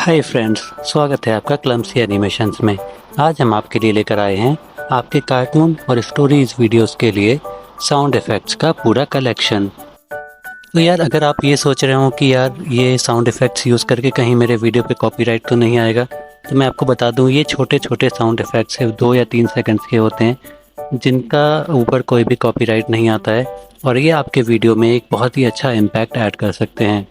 Hi friends, स्वागत है आपका क्लम्सी एनिमेशंस में। आज हम आपके लिए लेकर आए हैं आपके कार्टून और स्टोरीज वीडियोस के लिए साउंड इफ़ेक्ट्स का पूरा कलेक्शन। तो यार, अगर आप ये सोच रहे हो कि यार ये साउंड इफ़ेक्ट्स यूज़ करके कहीं मेरे वीडियो पे कॉपीराइट तो नहीं आएगा, तो मैं आपको बता दूं, ये छोटे छोटे साउंड इफ़ेक्ट्स सिर्फ 2 या 3 सेकंड्स के होते हैं, जिनका ऊपर कोई भी कॉपीराइट नहीं आता है और ये आपके वीडियो में एक बहुत ही अच्छा इम्पैक्ट ऐड कर सकते हैं।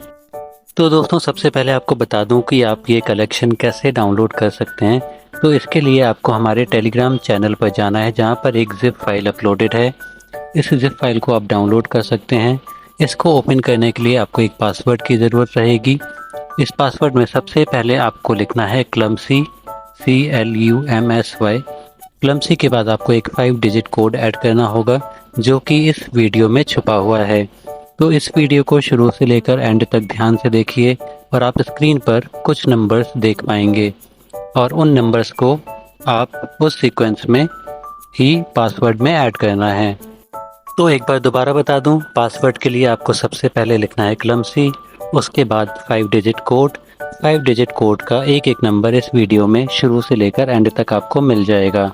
तो दोस्तों, सबसे पहले आपको बता दूं कि आप ये कलेक्शन कैसे डाउनलोड कर सकते हैं। तो इसके लिए आपको हमारे टेलीग्राम चैनल पर जाना है, जहां पर एक ज़िप फाइल अपलोडेड है। इस ज़िप फाइल को आप डाउनलोड कर सकते हैं। इसको ओपन करने के लिए आपको एक पासवर्ड की ज़रूरत रहेगी। इस पासवर्ड में सबसे पहले आपको लिखना है क्लम्सी, CLUMSY। क्लम्सी के बाद आपको एक 5 डिजिट कोड ऐड करना होगा, जो कि इस वीडियो में छुपा हुआ है। तो इस वीडियो को शुरू से लेकर एंड तक ध्यान से देखिए और आप स्क्रीन पर कुछ नंबर्स देख पाएंगे और उन नंबर्स को आप उस सीक्वेंस में ही पासवर्ड में ऐड करना है। तो एक बार दोबारा बता दूं, पासवर्ड के लिए आपको सबसे पहले लिखना है क्लम्सी, उसके बाद 5 डिजिट कोड। 5 डिजिट कोड का एक एक नंबर इस वीडियो में शुरू से लेकर एंड तक आपको मिल जाएगा।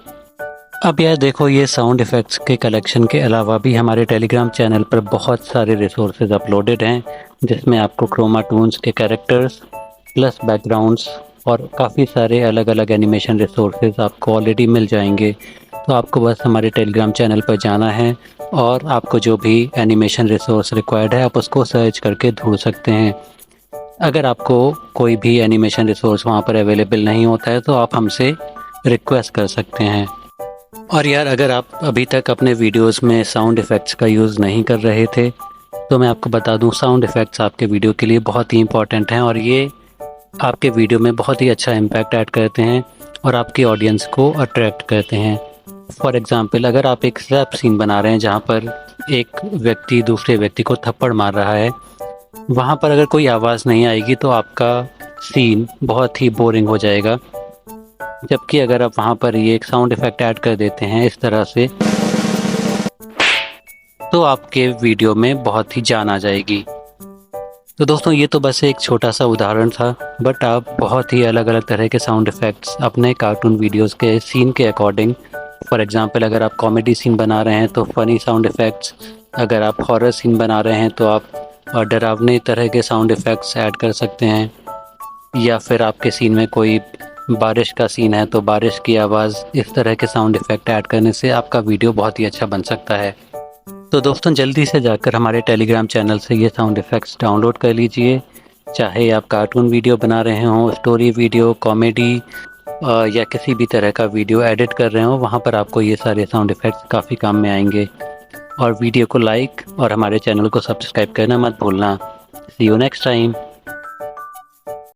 अब यार देखो, ये साउंड इफ़ेक्ट्स के कलेक्शन के अलावा भी हमारे टेलीग्राम चैनल पर बहुत सारे रिसोर्सेज अपलोडेड हैं, जिसमें आपको क्रोमा टून्स के कैरेक्टर्स प्लस बैकग्राउंड्स और काफ़ी सारे अलग अलग एनिमेशन रिसोर्सेज आपको ऑलरेडी मिल जाएंगे। तो आपको बस हमारे टेलीग्राम चैनल पर जाना है और आपको जो भी एनिमेशन रिसोर्स रिक्वायर्ड है आप उसको सर्च करके ढूंढ सकते हैं। अगर आपको कोई भी एनिमेशन रिसोर्स वहाँ पर अवेलेबल नहीं होता है तो आप हमसे रिक्वेस्ट कर सकते हैं। और यार, अगर आप अभी तक अपने वीडियोस में साउंड इफ़ेक्ट्स का यूज़ नहीं कर रहे थे, तो मैं आपको बता दूं, साउंड इफ़ेक्ट्स आपके वीडियो के लिए बहुत ही इंपॉर्टेंट हैं और ये आपके वीडियो में बहुत ही अच्छा इम्पैक्ट ऐड करते हैं और आपकी ऑडियंस को अट्रैक्ट करते हैं। फॉर एग्ज़ाम्पल, अगर आप एक स्लैप सीन बना रहे हैं जहाँ पर एक व्यक्ति दूसरे व्यक्ति को थप्पड़ मार रहा है, वहाँ पर अगर कोई आवाज़ नहीं आएगी तो आपका सीन बहुत ही बोरिंग हो जाएगा। जबकि अगर आप वहाँ पर ये एक साउंड इफ़ेक्ट ऐड कर देते हैं इस तरह से, तो आपके वीडियो में बहुत ही जान आ जाएगी। तो दोस्तों, ये तो बस एक छोटा सा उदाहरण था, बट आप बहुत ही अलग अलग तरह के साउंड इफ़ेक्ट्स अपने कार्टून वीडियोस के सीन के अकॉर्डिंग, फॉर एग्ज़ाम्पल अगर आप कॉमेडी सीन बना रहे हैं तो फ़नी साउंड इफ़ेक्ट्स, अगर आप हॉरर सीन बना रहे हैं तो आप डरावने तरह के साउंड इफ़ेक्ट्स ऐड कर सकते हैं, या फिर आपके सीन में कोई बारिश का सीन है तो बारिश की आवाज़, इस तरह के साउंड इफ़ेक्ट ऐड करने से आपका वीडियो बहुत ही अच्छा बन सकता है। तो दोस्तों, जल्दी से जाकर हमारे टेलीग्राम चैनल से ये साउंड इफ़ेक्ट्स डाउनलोड कर लीजिए। चाहे आप कार्टून वीडियो बना रहे हों, स्टोरी वीडियो, कॉमेडी या किसी भी तरह का वीडियो एडिट कर रहे हों, वहाँ पर आपको ये सारे साउंड इफ़ेक्ट्स काफ़ी काम में आएंगे। और वीडियो को लाइक और हमारे चैनल को सब्सक्राइब करना मत भूलना। सी यू नेक्स्ट टाइम।